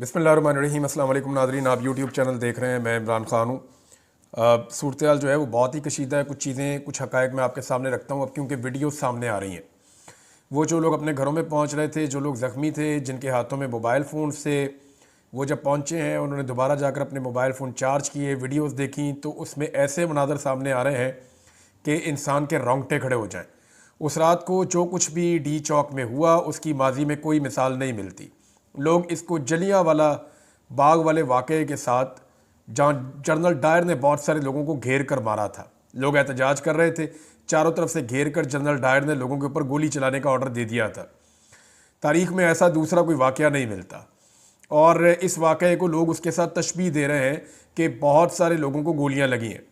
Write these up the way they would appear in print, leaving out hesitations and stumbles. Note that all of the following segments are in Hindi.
बिस्मिल्लाहिर्रहमानिर्रहीम। अस्सलाम वालेकुम नाज़रीन, आप यूट्यूब चैनल देख रहे हैं। मैं इमरान ख़ान हूँ। सूरत हाल जो है वो बहुत ही कशीदा है। कुछ चीज़ें, कुछ हक़ाइक़ मैं आपके सामने रखता हूँ अब, क्योंकि वीडियो सामने आ रही हैं। वो जो लोग अपने घरों में पहुँच रहे थे, जो लोग ज़ख्मी थे, जिनके हाथों में मोबाइल फ़ोन से, वो जब पहुँचे हैं उन्होंने दोबारा जाकर अपने मोबाइल फ़ोन चार्ज किए, वीडियोज़ देखी, तो उसमें ऐसे मनाज़र सामने आ रहे हैं कि इंसान के रोंगटे खड़े हो जाएँ। उस रात को जो कुछ भी डी चौक में हुआ उसकी माजी में कोई मिसाल नहीं मिलती। लोग इसको जलियांवाला बाग वाले वाक़े के साथ, जहाँ जनरल डायर ने बहुत सारे लोगों को घेर कर मारा था, लोग एहतजाज कर रहे थे, चारों तरफ से घेर कर जनरल डायर ने लोगों के ऊपर गोली चलाने का ऑर्डर दे दिया था। तारीख़ में ऐसा दूसरा कोई वाक़या नहीं मिलता। और इस वाक़े को लोग उसके साथ तशबीह दे रहे हैं कि बहुत सारे लोगों को गोलियां लगी हैं।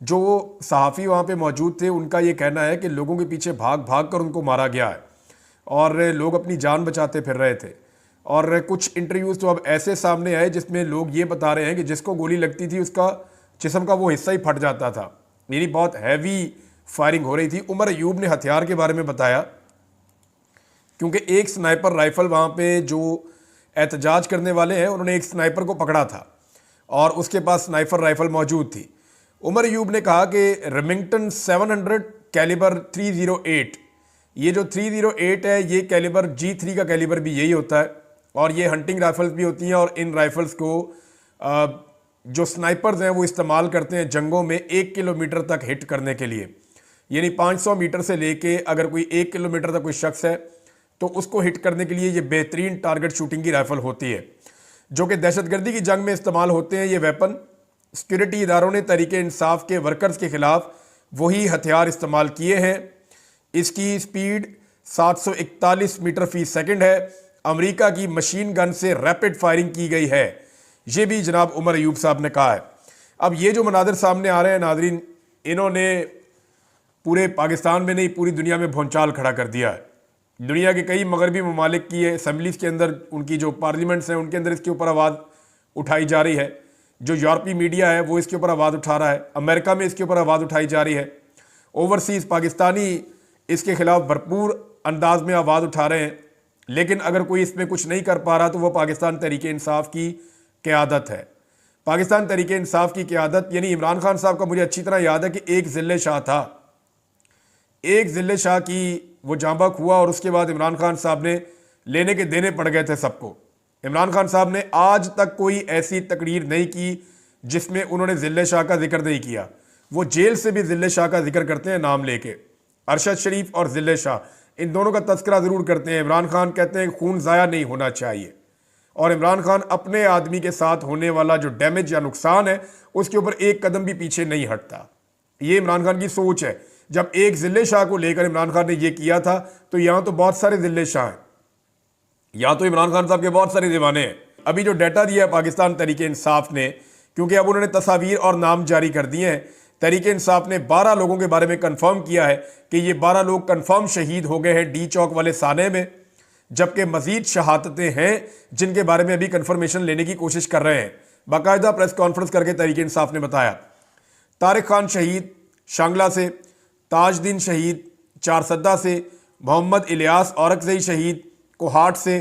जो सहाफ़ी वहाँ पे मौजूद थे उनका ये कहना है कि लोगों के पीछे भाग भाग कर उनको मारा गया है और लोग अपनी जान बचाते फिर रहे थे। और कुछ इंटरव्यूज़ तो अब ऐसे सामने आए जिसमें लोग ये बता रहे हैं कि जिसको गोली लगती थी उसका जिस्म का वो हिस्सा ही फट जाता था, यानी बहुत हैवी फायरिंग हो रही थी। उमर अयूब ने हथियार के बारे में बताया, क्योंकि एक स्नाइपर राइफ़ल वहाँ पे जो एहतजाज करने वाले हैं उन्होंने एक स्नाइपर को पकड़ा था और उसके पास स्नाइपर राइफ़ल मौजूद थी। उमर अयूब ने कहा कि रेमिंगटन 700 कैलिबर 308, ये जो 308 है ये कैलिबर G3 का कैलिबर भी यही होता है और ये हंटिंग राइफ़ल्स भी होती हैं। और इन राइफ़ल्स को जो स्नाइपर्स हैं वो इस्तेमाल करते हैं जंगों में 1 किलोमीटर तक हिट करने के लिए, यानी 500 मीटर से लेके अगर कोई 1 किलोमीटर तक कोई शख्स है तो उसको हिट करने के लिए ये बेहतरीन टारगेट शूटिंग की राइफ़ल होती है, जो कि दहशतगर्दी की जंग में इस्तेमाल होते हैं। ये वेपन सिक्योरिटी इदारों ने तरीके इंसाफ के वर्कर्स के ख़िलाफ़ वही हथियार इस्तेमाल किए हैं। इसकी स्पीड 741 मीटर फ़ी सेकंड है। अमेरिका की मशीन गन से रैपिड फायरिंग की गई है, ये भी जनाब उमर अयूब साहब ने कहा है। अब ये जो मनाज़र सामने आ रहे हैं नाज़रीन, इन्होंने पूरे पाकिस्तान में नहीं पूरी दुनिया में भौंचाल खड़ा कर दिया है। दुनिया के कई मगरबी ममालिक की असम्बलीज़ के अंदर, उनकी जो पार्लियामेंट्स हैं उनके अंदर इसके ऊपर आवाज़ उठाई जा रही है। जो यूरोपीय मीडिया है वो इसके ऊपर आवाज़ उठा रहा है, अमेरिका में इसके ऊपर आवाज़ उठाई जा रही है, ओवरसीज़ पाकिस्तानी इसके ख़िलाफ़ भरपूर अंदाज में आवाज़ उठा रहे हैं। लेकिन अगर कोई इसमें कुछ नहीं कर पा रहा तो वो पाकिस्तान तहरीक इंसाफ की क़यादत है। पाकिस्तान तहरीक इंसाफ की क़यादत, यानी इमरान खान साहब का मुझे अच्छी तरह याद है कि एक ज़िले शाह था, एक ज़िले शाह की वो जांबक हुआ और उसके बाद इमरान खान साहब ने लेने के देने पड़ गए थे सबको। इमरान खान साहब ने आज तक कोई ऐसी तकरीर नहीं की जिसमें उन्होंने ज़िले शाह का जिक्र नहीं किया। वो जेल से भी ज़िले शाह का जिक्र करते हैं नाम लेके। अरशद शरीफ और ज़िले शाह, इन दोनों का तस्करा ज़रूर करते हैं। इमरान खान कहते हैं खून ज़ाया नहीं होना चाहिए, और इमरान खान अपने आदमी के साथ होने वाला जो डैमेज या नुकसान है उसके ऊपर एक कदम भी पीछे नहीं हटता। ये इमरान खान की सोच है। जब एक ज़िले शाह को लेकर इमरान खान ने ये किया था तो यहाँ तो बहुत सारे ज़िले शाह हैं, यहाँ तो इमरान खान साहब के बहुत सारे दीवाने हैं। अभी जो डाटा दिया है पाकिस्तान तहरीक इंसाफ ने, क्योंकि अब उन्होंने तस्वीर और नाम जारी कर दिए हैं, तहरीक इंसाफ ने 12 लोगों के बारे में कंफर्म किया है कि ये 12 लोग कंफर्म शहीद हो गए हैं डी चौक वाले साने में, जबकि मजीद शहादतें हैं जिनके बारे में अभी कंफर्मेशन लेने की कोशिश कर रहे हैं। बाकायदा प्रेस कॉन्फ्रेंस करके तहरीक इंसाफ ने बताया तारिक खान शहीद शांगला से, ताजदीन शहीद चारसद्दा से, मोहम्मद इलियास औरकज़ई शहीद कोहाट से,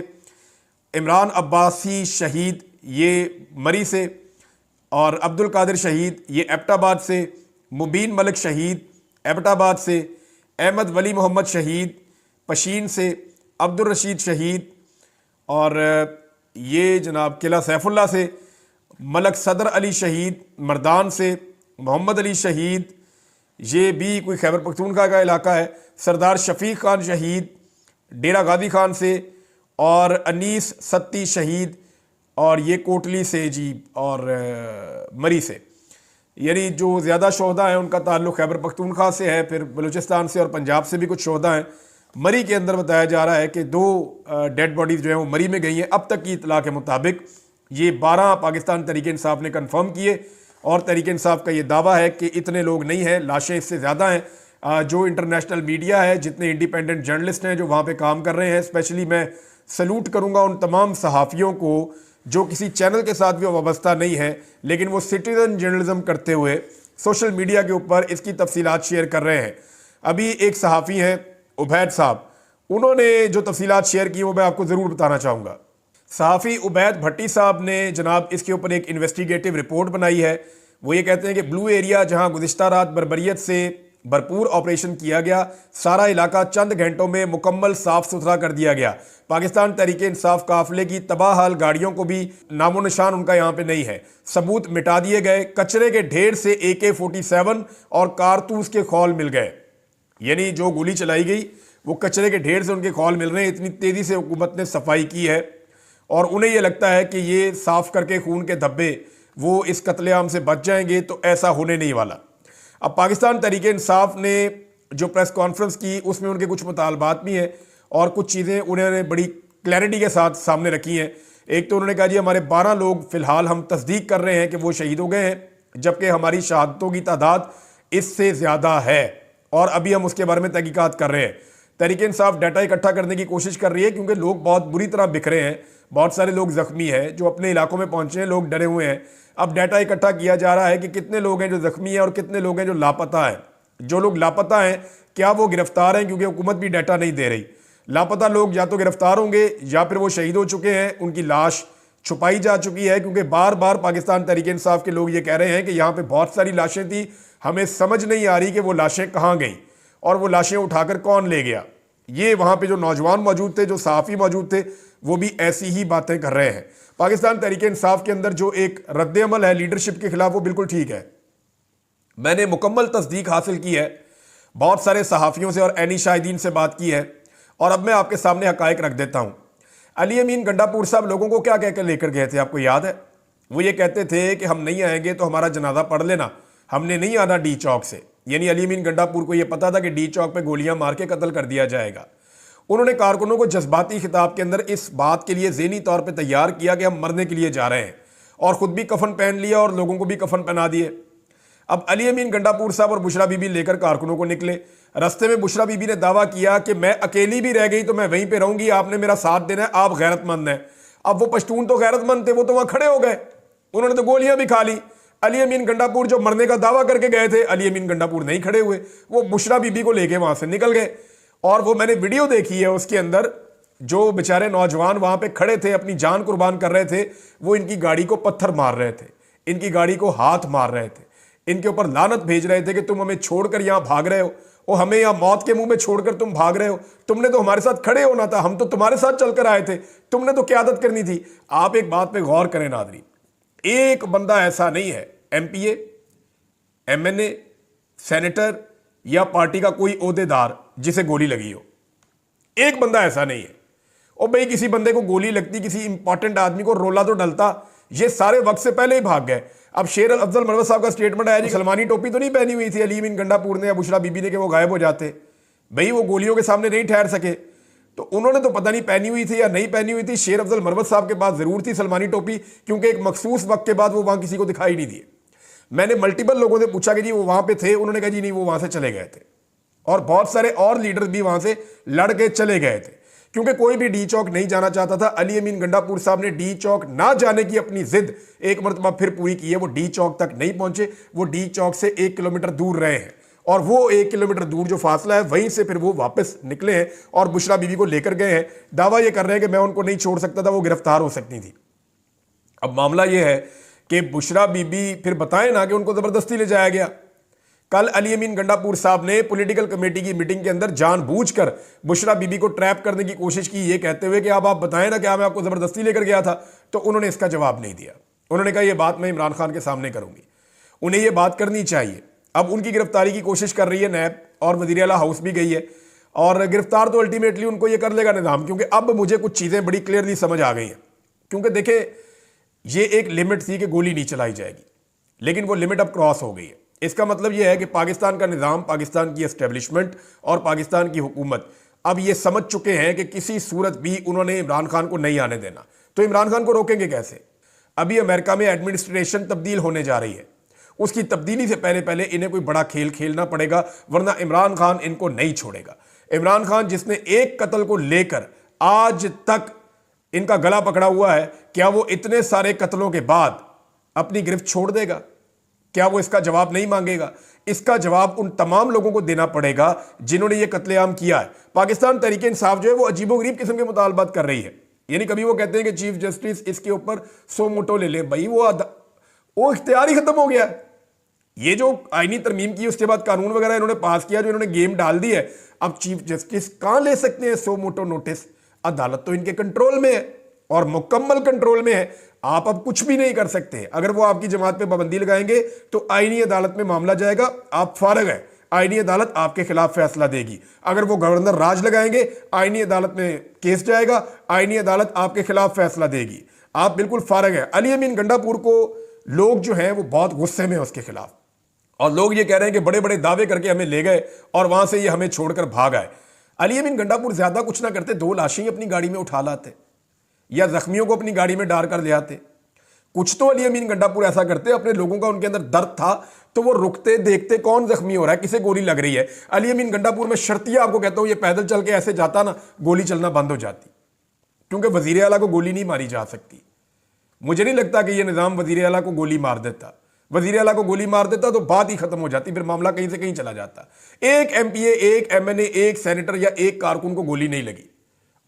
इमरान अब्बासी शहीद ये मरी से, और अब्दुल कादिर शहीद ये एबटाबाद से, मुबीन मलिक शहीद एबटाबाद से, अहमद वली मोहम्मद शहीद पशीन से, अब्दुल रशीद शहीद और ये जनाब किला सैफुल्ला से, मलक सदर अली शहीद मर्दान से, मोहम्मद अली शहीद ये भी कोई खैबर पख्तूनख्वा का इलाका है, सरदार शफीक खान शहीद डेरा गाजी खान से, और अनीस सत्ती शहीद और ये कोटली से जी और मरी से। यानी जो ज़्यादा शोहदा हैं उनका ताल्लुक़ खैबर पख्तूनख्वा से है, फिर बलूचिस्तान से और पंजाब से भी कुछ शोहदा हैं। मरी के अंदर बताया जा रहा है कि 2 डेड बॉडीज़ जो हैं वो मरी में गई हैं। अब तक की इतला के मुताबिक ये 12 पाकिस्तान तहरीक इंसाफ ने कन्फर्म किए, और तहरीक इंसाफ का ये दावा है कि इतने लोग नहीं हैं, लाशें इससे ज़्यादा हैं। जो इंटरनेशनल मीडिया है, जितने इंडिपेंडेंट जर्नलिस्ट हैं जो वहाँ पे काम कर रहे हैं, स्पेशली मैं सैल्यूट करूँगा उन तमाम सहाफ़ियों को जो किसी चैनल के साथ भी वाबस्ता नहीं है, लेकिन वो सिटीज़न जर्नलिज्म करते हुए सोशल मीडिया के ऊपर इसकी तफसीलात शेयर कर रहे हैं। अभी एक सहाफ़ी हैं उबैद साहब, उन्होंने जो तफसीलात शेयर की वो मैं आपको ज़रूर बताना चाहूँगा। सहाफ़ी उबैद भट्टी साहब ने जनाब इसके ऊपर एक इन्वेस्टिगेटिव रिपोर्ट बनाई है। वो ये कहते हैं कि ब्लू एरिया जहां गुज़िश्ता रात बर्बरियत से भरपूर ऑपरेशन किया गया, सारा इलाका चंद घंटों में मुकम्मल साफ सुथरा कर दिया गया। पाकिस्तान तहरीक इंसाफ काफिले की तबाह हाल गाड़ियों को भी नामो निशान उनका यहाँ पे नहीं है। सबूत मिटा दिए गए। कचरे के ढेर से AK-47 और कारतूस के खौल मिल गए। यानी जो गोली चलाई गई वो कचरे के ढेर से उनके खौल मिल रहे हैं। इतनी तेज़ी से हुकूमत ने सफाई की है और उन्हें यह लगता है कि ये साफ करके खून के धब्बे वो इस कत्लेआम से बच जाएंगे, तो ऐसा होने नहीं वाला। अब पाकिस्तान तहरीक इंसाफ ने जो प्रेस कॉन्फ्रेंस की उसमें उनके कुछ मुतालबात भी हैं और कुछ चीज़ें उन्होंने बड़ी क्लैरिटी के साथ सामने रखी हैं। एक तो उन्होंने कहा जी हमारे 12 लोग फ़िलहाल हम तस्दीक कर रहे हैं कि वो शहीद हो गए हैं, जबकि हमारी शहादतों की तादाद इससे ज़्यादा है और अभी हम उसके बारे में तहकीकात कर रहे हैं। तहरीक इंसाफ डाटा इकट्ठा करने की कोशिश कर रही है क्योंकि लोग बहुत बुरी तरह बिखरे हैं, बहुत सारे लोग ज़ख्मी हैं, जो अपने इलाकों में पहुंचे हैं, लोग डरे हुए हैं। अब डाटा इकट्ठा किया जा रहा है कि कितने लोग हैं जो ज़ख्मी हैं और कितने लोग हैं जो लापता हैं। जो लोग लापता हैं क्या वो गिरफ्तार हैं, क्योंकि हुकूमत भी डाटा नहीं दे रही। लापता लोग या तो गिरफ्तार होंगे या फिर वो शहीद हो चुके हैं, उनकी लाश छुपाई जा चुकी है। क्योंकि बार बार पाकिस्तान तहरीक इंसाफ के लोग ये कह रहे हैं कि यहाँ पे बहुत सारी लाशें थी, हमें समझ नहीं आ रही कि वो लाशें कहाँ गई और वो लाशें उठाकर कौन ले गया। ये वहाँ पे जो नौजवान मौजूद थे, जो सहाफ़ी मौजूद थे, वो भी ऐसी ही बातें कर रहे हैं। पाकिस्तान तहरीक इंसाफ के अंदर जो एक रद्द-ए-अमल है लीडरशिप के खिलाफ, वो बिल्कुल ठीक है। मैंने मुकम्मल तस्दीक हासिल की है, बहुत सारे सहाफ़ियों से और ऐनी शाहिदीन से बात की है और अब मैं आपके सामने हक़ाइक़ रख देता हूँ। अली अमीन गंडापुर साहब लोगों को क्या कहकर लेकर गए थे, आपको याद है? वो ये कहते थे कि हम नहीं आएंगे तो हमारा जनाजा पढ़ लेना, हमने नहीं आना डी चौक से। यानी अली अमीन गंडापुर को यह पता था कि डी चौक पे गोलियां मार के कत्ल कर दिया जाएगा। उन्होंने कारकुनों को जज्बाती खिताब के अंदर इस बात के लिए ज़हनी तौर पे तैयार किया कि हम मरने के लिए जा रहे हैं और ख़ुद भी कफन पहन लिया और लोगों को भी कफन पहना दिए। अब अली अमीन गंडापुर साहब और बुशरा बीबी लेकर कारकुनों को निकले। रास्ते में बुशरा बीबी ने दावा किया कि मैं अकेली भी रह गई तो मैं वहीं पर रहूंगी, आपने मेरा साथ देना है, आप गैरतमंद हैं। अब वो पश्तून तो गैरतमंद थे, वो तो वहाँ खड़े हो गए, उन्होंने तो गोलियां भी खा ली। अली अमीन गंडापुर जो मरने का दावा करके गए थे, अली अमीन गंडापुर नहीं खड़े हुए, वो बुशरा बीबी को लेके वहां से निकल गए। और वो मैंने वीडियो देखी है, उसके अंदर जो बेचारे नौजवान वहां पे खड़े थे, अपनी जान कुर्बान कर रहे थे, वो इनकी गाड़ी को पत्थर मार रहे थे, इनकी गाड़ी को हाथ मार रहे थे, इनके ऊपर लानत भेज रहे थे कि तुम हमें छोड़कर यहां भाग रहे हो, और हमें यहां मौत के मुंह में छोड़कर तुम भाग रहे हो, तुमने तो हमारे साथ खड़े होना था, हम तो तुम्हारे साथ चलकर आए थे, तुमने तो क़यादत करनी थी। आप एक बात पे गौर करें नाज़रीन, एक बंदा ऐसा नहीं है, MPA, MNA, सेनेटर या पार्टी का कोई ओहदेदार जिसे गोली लगी हो, एक बंदा ऐसा नहीं है। और भाई किसी बंदे को गोली लगती, किसी इंपॉर्टेंट आदमी को रोला तो डलता, ये सारे वक्त से पहले ही भाग गए। अब शेर अफजल मरवत साहब का स्टेटमेंट आया जी सलमानी टोपी तो नहीं पहनी हुई थी अली अमीन गंडापुर ने या बुशरा बीबी ने कि वो गायब हो जाते। भाई वो गोलियों के सामने नहीं ठहर सके, तो उन्होंने तो पता नहीं पहनी हुई थी या नहीं पहनी हुई थी। शेर अफजल मरवत साहब के पास जरूर थी सलमानी टोपी, क्योंकि एक मखसूस वक्त के बाद वो वहां किसी को दिखाई नहीं दिए। मैंने मल्टीपल लोगों से पूछा कि जी वो वहां पे थे, उन्होंने कहा जी नहीं वो वहां से चले गए थे। और बहुत सारे और लीडर भी वहां से लड़ के चले गए थे, क्योंकि कोई भी डी चौक नहीं जाना चाहता था। अली अमीन गंडापुर साहब ने डी चौक ना जाने की अपनी जिद एक मरतबा फिर पूरी की है। वो डी चौक तक नहीं पहुंचे, वो डी चौक से 1 किलोमीटर दूर रहे हैं, और वो 1 किलोमीटर दूर जो फासला है वहीं से फिर वो वापस निकले हैं और बुशरा बीबी को लेकर गए हैं। दावा ये कर रहे हैं कि मैं उनको नहीं छोड़ सकता था, वो गिरफ्तार हो सकती थी। अब मामला ये है कि बुशरा बीबी फिर बताएं ना कि उनको जबरदस्ती ले जाया गया। कल अली अमीन गंडापुर साहब ने पॉलिटिकल कमेटी की मीटिंग के अंदर जानबूझकर बुशरा बीबी को ट्रैप करने की कोशिश की, ये कहते हुए कि अब आप बताएं ना क्या मैं आपको जबरदस्ती लेकर गया था। तो उन्होंने इसका जवाब नहीं दिया। उन्होंने कहा यह बात मैं इमरान खान के सामने करूंगी, उन्हें यह बात करनी चाहिए। अब उनकी गिरफ्तारी की कोशिश कर रही है नैब, और वज़ीर आला हाउस भी गई है, और गिरफ्तार तो अल्टीमेटली उनको ये कर लेगा निज़ाम। क्योंकि अब मुझे कुछ चीज़ें बड़ी क्लियरली समझ आ गई हैं। क्योंकि देखें, ये एक लिमिट थी कि गोली नहीं चलाई जाएगी, लेकिन वो लिमिट अब क्रॉस हो गई है। इसका मतलब यह है कि पाकिस्तान का निज़ाम, पाकिस्तान की एस्टेब्लिशमेंट और पाकिस्तान की हुकूमत अब ये समझ चुके हैं कि किसी सूरत भी उन्होंने इमरान खान को नहीं आने देना। तो इमरान खान को रोकेंगे कैसे? अभी अमेरिका में एडमिनिस्ट्रेशन तब्दील होने जा रही है, उसकी तब्दीली से पहले पहले इन्हें कोई बड़ा खेल खेलना पड़ेगा, वरना इमरान खान इनको नहीं छोड़ेगा। इमरान खान जिसने एक कत्ल को लेकर आज तक इनका गला पकड़ा हुआ है, क्या वो इतने सारे कत्लों के बाद अपनी गिरफ्त छोड़ देगा? क्या वो इसका जवाब नहीं मांगेगा? इसका जवाब उन तमाम लोगों को देना पड़ेगा जिन्होंने ये कत्लेआम किया है। पाकिस्तान तहरीक इंसाफ जो है वो अजीबोगरीब किस्म के मुतालबात कर रही है। यानी कभी वो कहते हैं कि चीफ जस्टिस इसके ऊपर सो मोटो ले ले, भाई वो इख्तियार ही खत्म हो गया। ये जो आईनी तरमीम की उसके बाद कानून वगैरह इन्होंने पास किया, जो इन्होंने गेम डाल दी है, अब चीफ जस्टिस कहां ले सकते हैं सो मोटो नोटिस? अदालत तो इनके कंट्रोल में है और मुकम्मल कंट्रोल में है, आप अब कुछ भी नहीं कर सकते। अगर वो आपकी जमात पे पाबंदी लगाएंगे तो आईनी अदालत में मामला जाएगा, आप फारग है, आईनी अदालत आपके खिलाफ फैसला देगी। अगर वो गवर्नर राज लगाएंगे, आईनी अदालत में केस जाएगा, आईनी अदालत आपके खिलाफ फैसला देगी, आप बिल्कुल फारग है। अली अमीन गंडापुर को लोग जो हैं वो बहुत गुस्से में है उसके खिलाफ, और लोग ये कह रहे हैं कि बड़े बड़े दावे करके हमें ले गए और वहां से ये हमें छोड़कर भाग आए। अली अमीन गंडापुर ज्यादा कुछ ना करते, 2 लाशें अपनी गाड़ी में उठा लाते या जख्मियों को अपनी गाड़ी में डाल कर ले आते। कुछ तो अली अमीन गंडापुर ऐसा करते, अपने लोगों का उनके अंदर दर्द था तो वो रुकते, देखते कौन जख्मी हो रहा है, किसे गोली लग रही है। अली अमीन गंडापुर में शर्तिया आपको कहता हूं, ये पैदल चल के ऐसे जाता ना, गोली चलना बंद हो जाती, क्योंकि वजीर आला को गोली नहीं मारी जा सकती। मुझे नहीं लगता कि यह निजाम वजीर आला को गोली मार देता। वजीर आला को गोली मार देता तो बात ही खत्म हो जाती, फिर मामला कहीं से कहीं चला जाता। एक एमपीए, एक एमएनए, एक सेनेटर या एक कारकुन को गोली नहीं लगी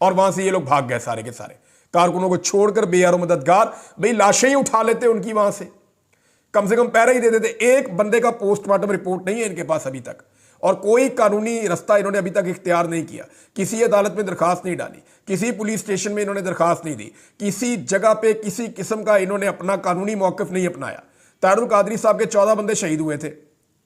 और वहां से ये लोग भाग गए सारे के सारे। कारकुनों को छोड़कर बेयारो मददगार भाई लाशें ही उठा लेते उनकी, वहां से कम पैरा ही दे देते। एक बंदे का पोस्टमार्टम रिपोर्ट नहीं है इनके पास अभी तक, और कोई कानूनी रास्ता इन्होंने अभी तक इख्तियार नहीं किया। किसी अदालत में दरखास्त नहीं डाली, किसी पुलिस स्टेशन में इन्होंने दरखास्त नहीं दी, किसी जगह पे किसी किस्म का इन्होंने अपना कानूनी मौकफ नहीं अपनाया। तारुल कादरी साहब के 14 बंदे शहीद हुए थे,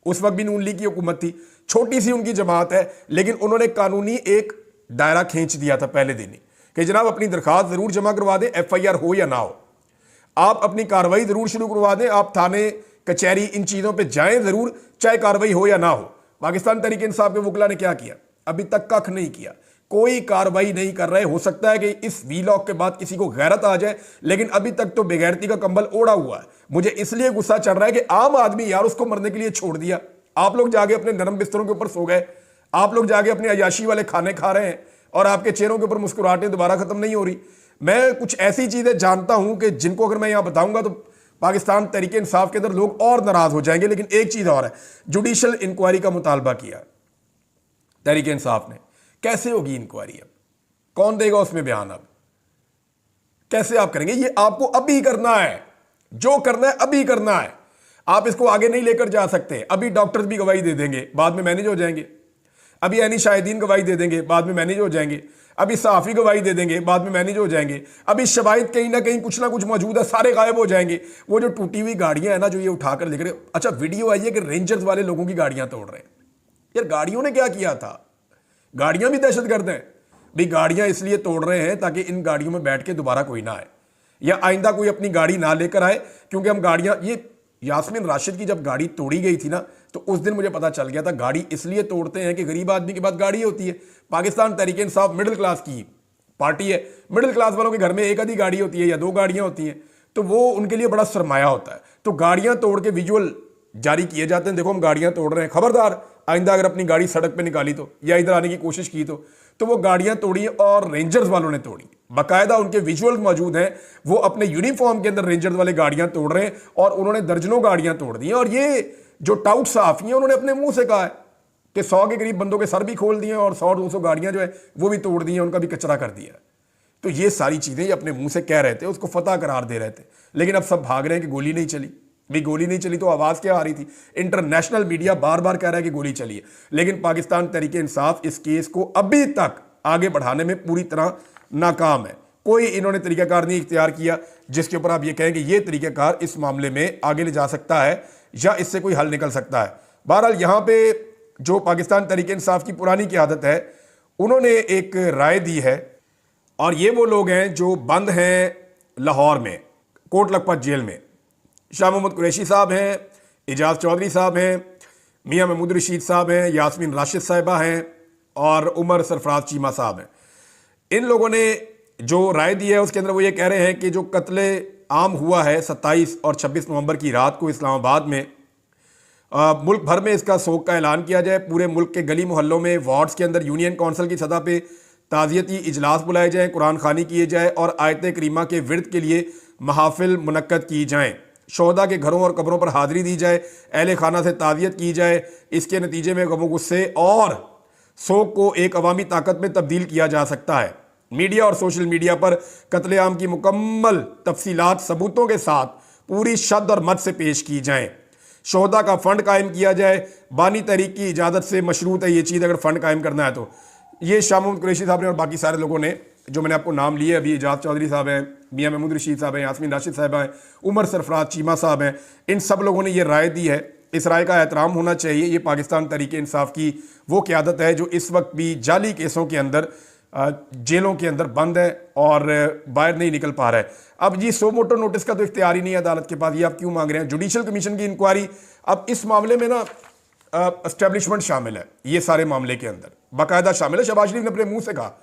उस वक्त भी नून लीग की हुकूमत थी, छोटी सी उनकी जमात है, लेकिन उन्होंने कानूनी एक दायरा खींच दिया था पहले दिन ही कि जनाब अपनी दरखास्त जरूर जमा करवा दें, एफआईआर हो या ना हो, आप अपनी कार्रवाई जरूर शुरू करवा दें, आप थाने कचहरी इन चीजों पे जाएं जरूर, चाहे कार्रवाई हो या ना हो। पाकिस्तान तहरीक इंसाफ के वकला ने क्या किया? अभी तक कख नहीं किया, कोई कार्रवाई नहीं कर रहे। हो सकता है कि इस वीलॉग के बाद किसी को गैरत आ जाए, लेकिन अभी तक तो बेगैरती का कंबल ओढ़ा हुआ है। मुझे इसलिए गुस्सा चढ़ रहा है कि आम आदमी यार उसको मरने के लिए छोड़ दिया, आप लोग जाके अपने नरम बिस्तरों के ऊपर सो गए, आप लोग जाके अपने अयाशी वाले खाने खा रहे हैं और आपके चेहरों के ऊपर मुस्कुराहटें दोबारा खत्म नहीं हो रही। मैं कुछ ऐसी चीजें जानता हूं कि जिनको अगर मैं यहां बताऊंगा तो पाकिस्तान तहरीक इंसाफ के अंदर लोग और नाराज हो जाएंगे। लेकिन एक चीज और है, जुडिशल इंक्वायरी का मुतालबा किया तहरीक इंसाफ ने। कैसे होगी इंक्वायरी? अब कौन देगा उसमें बयान? अब कैसे आप करेंगे? ये आपको अभी करना है, जो करना है अभी करना है, आप इसको आगे नहीं लेकर जा सकते। अभी डॉक्टर्स भी गवाही दे देंगे, बाद में मैनेज हो जाएंगे। अभी यानी शाहिदीन गवाही दे देंगे, बाद में मैनेज हो जाएंगे। अभी सहाफी गवाही दे देंगे, बाद में मैनेज हो जाएंगे। अभी शवाहिद कहीं ना कहीं कुछ ना कुछ मौजूद है, सारे गायब हो जाएंगे। वो जो टूटी हुई गाड़ियां हैं ना, जो ये उठाकर लिख रहे, अच्छा वीडियो आई है कि रेंजर्स वाले लोगों की गाड़ियां तोड़ रहे हैं। यार गाड़ियों ने क्या किया था? गाड़ियां भी दहशतगर्द हैं भाई। गाड़ियां इसलिए तोड़ रहे हैं ताकि इन गाड़ियों में बैठ के दोबारा कोई ना आए, या आइंदा कोई अपनी गाड़ी ना लेकर आए, क्योंकि हम गाड़ियां, ये यास्मीन राशिद की जब गाड़ी तोड़ी गई थी ना, तो उस दिन मुझे पता चल गया था गाड़ी इसलिए तोड़ते हैं कि गरीब आदमी के पास गाड़ी होती है। पाकिस्तान तहरीक इंसाफ मिडिल क्लास की पार्टी है, मिडिल क्लास वालों के घर में एक आधी गाड़ी होती है या 2 गाड़ियां होती हैं, तो वो उनके लिए बड़ा सरमाया होता है। तो गाड़ियां तोड़ के विजुअल जारी किए जाते हैं, देखो हम गाड़ियां तोड़ रहे हैं, खबरदार आइंदा अगर अपनी गाड़ी सड़क पे निकाली तो, या इधर आने की कोशिश की तो वो गाड़ियां तोड़ी और रेंजर्स वालों ने तोड़ी। बाकायदा उनके विजुअल मौजूद हैं, वो अपने यूनिफॉर्म के अंदर रेंजर्स वाले गाड़ियां तोड़ रहे हैं और उन्होंने दर्जनों गाड़ियां तोड़ दी हैं। और ये जो टाउट साफी हैं उन्होंने अपने मुंह से कहा है कि 100 के करीब बंदों के सर भी खोल दिए और 100-200 गाड़ियां जो है वो भी तोड़ दी हैं, उनका भी कचरा कर दिया। तो ये सारी चीजें ये अपने मुंह से कह रहे थे, उसको फतह करार दे रहे थे, लेकिन अब सब भाग रहे हैं कि गोली नहीं चली। भी गोली नहीं चली तो आवाज क्या आ रही थी? इंटरनेशनल मीडिया बार बार कह रहा है कि गोली चली है, लेकिन पाकिस्तान तहरीक इंसाफ इस केस को अभी तक आगे बढ़ाने में पूरी तरह नाकाम है। कोई इन्होंने तरीकाकार नहीं इख्तियार किया जिसके ऊपर आप ये कहें कि ये तरीकाकार इस मामले में आगे ले जा सकता है या इससे कोई हल निकल सकता है। बहरहाल यहाँ पे जो पाकिस्तान तहरीक इंसाफ की पुरानी क़यादत है, उन्होंने एक राय दी है, और ये वो लोग हैं जो बंद हैं लाहौर में कोट लखपत जेल में। शाह मोहम्मद कुरैशी साहब हैं, एजाज चौधरी साहब हैं, मियां महमूद रशीद साहब हैं, यास्मीन राशिद साहिबा हैं और उमर सरफराज चीमा साहब हैं। इन लोगों ने जो राय दी है उसके अंदर वो ये कह रहे हैं कि जो कत्ले आम हुआ है 27 और 26 नवंबर की रात को इस्लामाबाद में, मुल्क भर में इसका शोक का ऐलान किया जाए। पूरे मुल्क के गली मोहल्लों में, वार्ड्स के अंदर, यूनियन कौंसिल की सतह पे ताज़ियती इजलास बुलाए जाएँ, कुरान खानी किए जाए और आयत करीमा के विरद के लिए महाफिल मुनक्कद की जाएँ। शोहदा के घरों और कब्रों पर हाज़िरी दी जाए, अहले खाना से ताज़ियत की जाए। इसके नतीजे में गमो गुस्से और शोक को एक अवामी ताकत में तब्दील किया जा सकता है। मीडिया और सोशल मीडिया पर कत्लेआम की मुकम्मल तफसीलात सबूतों के साथ पूरी शद और मद से पेश की जाएं। शोहदा का फंड कायम किया जाए। बानी तहरीक की इजाज़त से मशरूत है ये चीज़, अगर फंड कायम करना है तो। ये शाह महमूद कुरैशी साहब ने और बाकी सारे लोगों ने, जो मैंने आपको नाम लिए अभी, एजाज चौधरी साहब हैं, मियां महमूद रशीद साहब हैं, यास्मीन राशिद साहब हैं, उमर सरफराज चीमा साहब हैं, इन सब लोगों ने ये राय दी है। इस राय का एहतराम होना चाहिए। ये पाकिस्तान तहरीक इंसाफ की वो क़यादत है जो इस वक्त भी जाली केसों के अंदर जेलों के अंदर बंद है और बाहर नहीं निकल पा रहा है। अब जी सो मोटो नोटिस का तो इख्तियार ही नहीं है अदालत के पास, ये आप क्यों मांग रहे हैं? जुडिशल कमीशन की इंक्वायरी, अब इस मामले में ना एस्टेब्लिशमेंट शामिल है, ये सारे मामले के अंदर बाकायदा शामिल है। शहबाज शरीफ ने अपने मुंह से कहा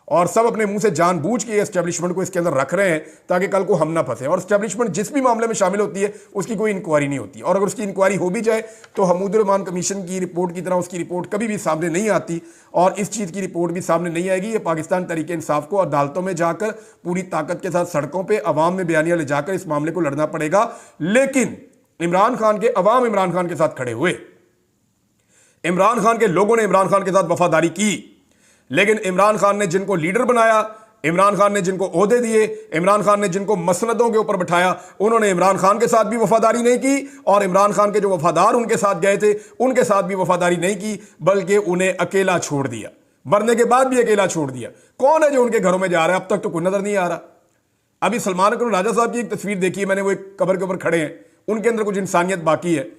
और सब अपने मुंह से जानबूझ के एस्टेब्लिशमेंट को इसके अंदर रख रहे हैं ताकि कल को हम ना फंसे। और एस्टेब्लिशमेंट जिस भी मामले में शामिल होती है उसकी कोई इंक्वायरी नहीं होती, और अगर उसकी इंक्वायरी हो भी जाए तो हमीदुर्रहमान कमीशन की रिपोर्ट की तरह उसकी रिपोर्ट कभी भी सामने नहीं आती, और इस चीज़ की रिपोर्ट भी सामने नहीं आएगी। ये पाकिस्तान तहरीक इंसाफ को अदालतों में जाकर पूरी ताकत के साथ सड़कों पर अवाम में बयानियां ले जाकर इस मामले को लड़ना पड़ेगा। लेकिन इमरान खान के अवाम इमरान खान के साथ खड़े हुए, इमरान खान के लोगों ने इमरान खान के साथ वफादारी की, लेकिन इमरान खान ने जिनको लीडर बनाया, इमरान खान ने जिनको ओहदे दिए, इमरान खान ने जिनको मसनदों के ऊपर बिठाया, उन्होंने इमरान खान के साथ भी वफादारी नहीं की, और इमरान खान के जो वफादार उनके साथ गए थे उनके साथ भी वफादारी नहीं की, बल्कि उन्हें अकेला छोड़ दिया, मरने के बाद भी अकेला छोड़ दिया। कौन है जो उनके घरों में जा रहा है? अब तक तो कोई नजर नहीं आ रहा। अभी सलमान अकबर राजा साहब की एक तस्वीर देखी है मैंने, वो एक कब्र के ऊपर खड़े हैं, उनके अंदर कुछ इंसानियत बाकी है।